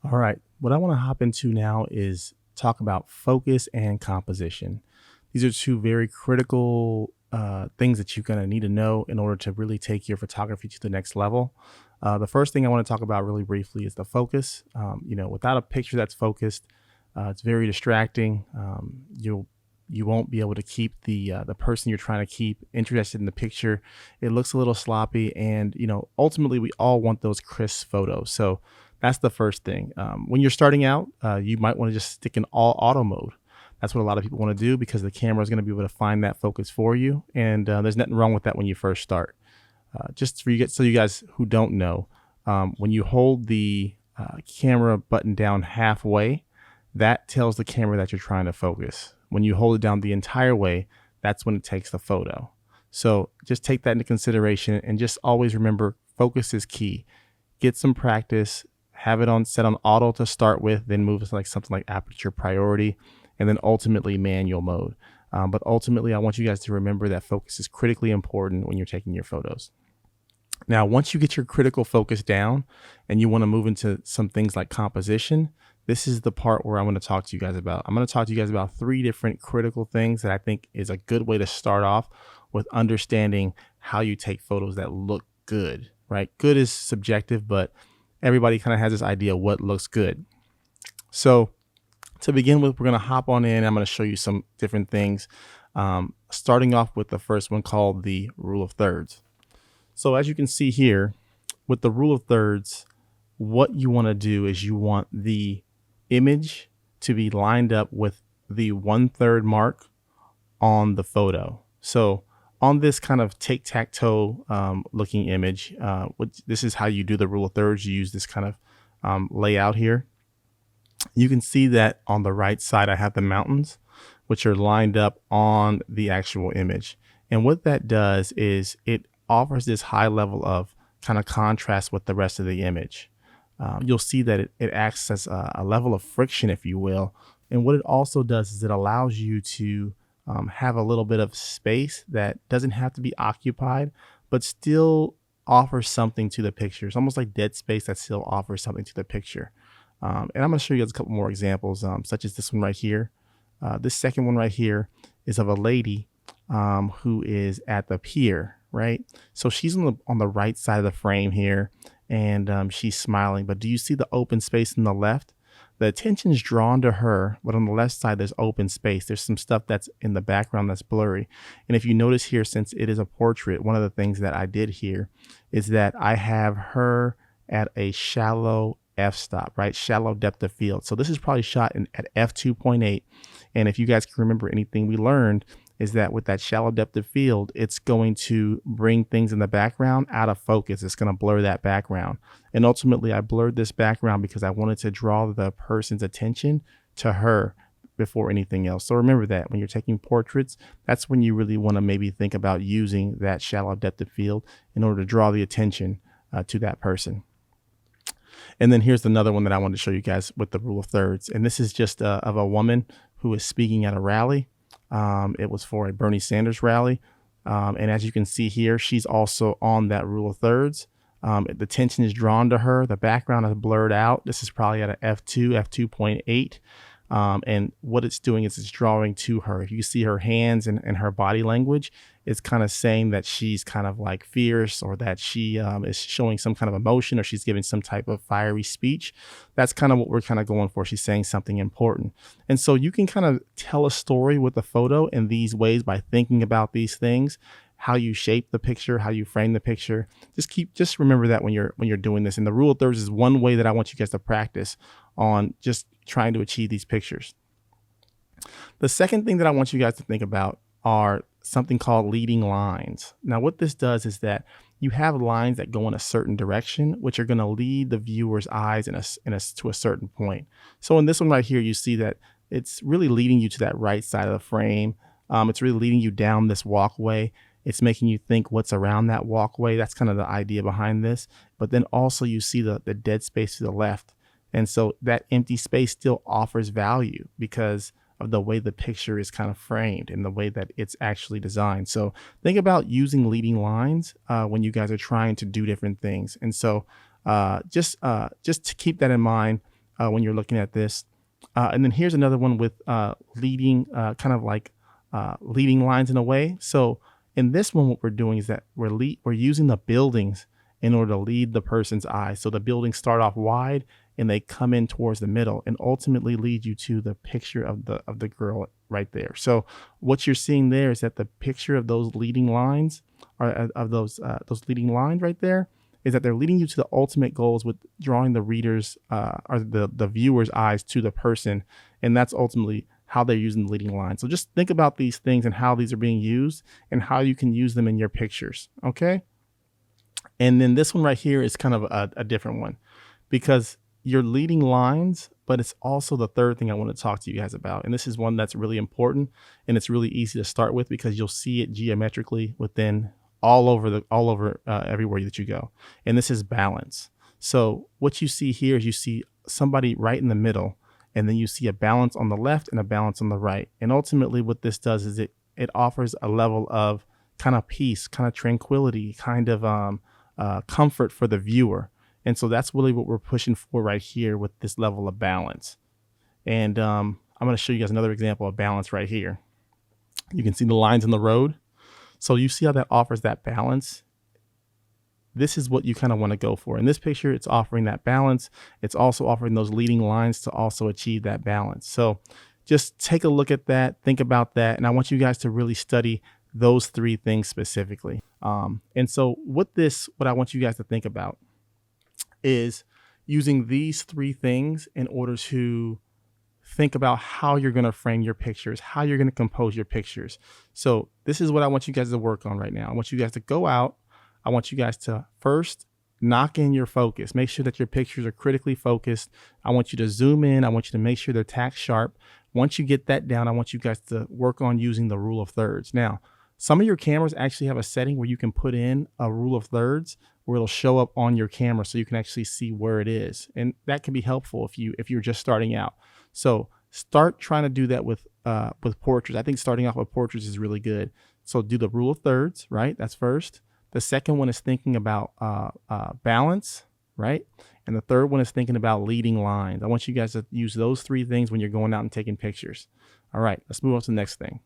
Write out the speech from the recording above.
All right. What I want to hop into now is talk about focus and composition. These are two very critical things that you're going to need to know in order to really take your photography to the next level. The first thing I want to talk about really briefly is the focus. Without a picture that's focused, it's very distracting. You won't be able to keep the person you're trying to keep interested in the picture. It looks a little sloppy, and ultimately we all want those crisp photos. So that's the first thing. When you're starting out, you might want to just stick in all auto mode. That's what a lot of people want to do because the camera is going to be able to find that focus for you. And there's nothing wrong with that when you first start. Just for you, so you guys who don't know, when you hold the camera button down halfway, that tells the camera that you're trying to focus. When you hold it down the entire way, that's when it takes the photo. So just take that into consideration and just always remember focus is key. Get some practice, have it on set on auto to start with, then move to like something like aperture priority, and then ultimately manual mode. But ultimately, I want you guys to remember that focus is critically important when you're taking your photos. Now, once you get your critical focus down and you want to move into some things like composition, this is the part where I'm going to talk to you guys about. I'm going to talk to you guys about three different critical things that I think is a good way to start off with understanding how you take photos that look good, right? Good is subjective, but everybody kind of has this idea of what looks good. So to begin with, we're going to hop on in. I'm going to show you some different things, starting off with the first one called the rule of thirds. So as you can see here, with the rule of thirds, what you want to do is you want the image to be lined up with the 1/3 mark on the photo. So on this kind of tic-tac-toe looking image, this is how you do the rule of thirds. You use this kind of layout here. You can see that on the right side, I have the mountains, which are lined up on the actual image. And what that does is it offers this high level of kind of contrast with the rest of the image. You'll see that it acts as a level of friction, if you will. And what it also does is it allows you to have a little bit of space that doesn't have to be occupied, but still offers something to the picture. It's almost like dead space that still offers something to the picture. And I'm going to show you guys a couple more examples, such as this one right here. This second one right here is of a lady who is at the pier, right? So she's on the right side of the frame here, and she's smiling. But do you see the open space on the left? The attention is drawn to her, but on the left side, there's open space. There's some stuff that's in the background that's blurry. And if you notice here, since it is a portrait, one of the things that I did here is that I have her at a shallow f-stop, right? Shallow depth of field. So this is probably shot at f2.8. And if you guys can remember anything we learned, is that with that shallow depth of field, it's going to bring things in the background out of focus. It's going to blur that background. And ultimately, I blurred this background because I wanted to draw the person's attention to her before anything else. So remember that when you're taking portraits, that's when you really want to maybe think about using that shallow depth of field in order to draw the attention to that person. And then here's another one that I wanted to show you guys with the rule of thirds. And this is just of a woman who is speaking at a rally. It was for a Bernie Sanders rally. And as you can see here, she's also on that rule of thirds. The attention is drawn to her. The background is blurred out. This is probably at an f2, f2.8. And what it's doing is it's drawing to her. If you see her hands and her body language, it's kind of saying that she's kind of like fierce, or that she is showing some kind of emotion, or she's giving some type of fiery speech. That's kind of what we're kind of going for. She's saying something important. And so you can kind of tell a story with a photo in these ways by thinking about these things, how you shape the picture, how you frame the picture. Just remember that when you're doing this. And the rule of thirds is one way that I want you guys to practice on just trying to achieve these pictures. The second thing that I want you guys to think about are something called leading lines. Now, what this does is that you have lines that go in a certain direction, which are going to lead the viewer's eyes to a certain point. So in this one right here, you see that it's really leading you to that right side of the frame. It's really leading you down this walkway. It's making you think what's around that walkway. That's kind of the idea behind this. But then also you see the dead space to the left. And so that empty space still offers value because of the way the picture is kind of framed and the way that it's actually designed. So think about using leading lines when you guys are trying to do different things. And so just to keep that in mind, when you're looking at this. And then here's another one with leading, kind of like leading lines in a way. So in this one, what we're doing is that we're using the buildings in order to lead the person's eyes. So the buildings start off wide and they come in towards the middle and ultimately lead you to the picture of the girl right there. So what you're seeing there is that the picture of those leading lines, or of those leading lines right there, is that they're leading you to the ultimate goals with drawing the reader's or the viewer's eyes to the person, and that's ultimately how they're using the leading line. So just think about these things and how these are being used and how you can use them in your pictures. Okay. And then this one right here is kind of a different one, because you're leading lines, but it's also the third thing I want to talk to you guys about. And this is one that's really important, and it's really easy to start with because you'll see it geometrically within all over everywhere that you go. And this is balance. So what you see here is you see somebody right in the middle, and then you see a balance on the left and a balance on the right. And ultimately what this does is it offers a level of kind of peace, kind of tranquility, kind of comfort for the viewer. And so that's really what we're pushing for right here with this level of balance. And I'm going to show you guys another example of balance right here. You can see the lines in the road. So you see how that offers that balance. This is what you kind of want to go for. In this picture, it's offering that balance. It's also offering those leading lines to also achieve that balance. So just take a look at that, think about that. And I want you guys to really study those three things specifically. And so what I want you guys to think about is using these three things in order to think about how you're going to frame your pictures, how you're going to compose your pictures. So this is what I want you guys to work on right now. I want you guys to go out. I want you guys to first knock in your focus. Make sure that your pictures are critically focused. I want you to zoom in. I want you to make sure they're tack sharp. Once you get that down, I want you guys to work on using the rule of thirds. Now, some of your cameras actually have a setting where you can put in a rule of thirds where it'll show up on your camera so you can actually see where it is. And that can be helpful if you're just starting out. So start trying to do that with portraits. I think starting off with portraits is really good. So do the rule of thirds, right? That's first. The second one is thinking about balance, right? And the third one is thinking about leading lines. I want you guys to use those three things when you're going out and taking pictures. All right, let's move on to the next thing.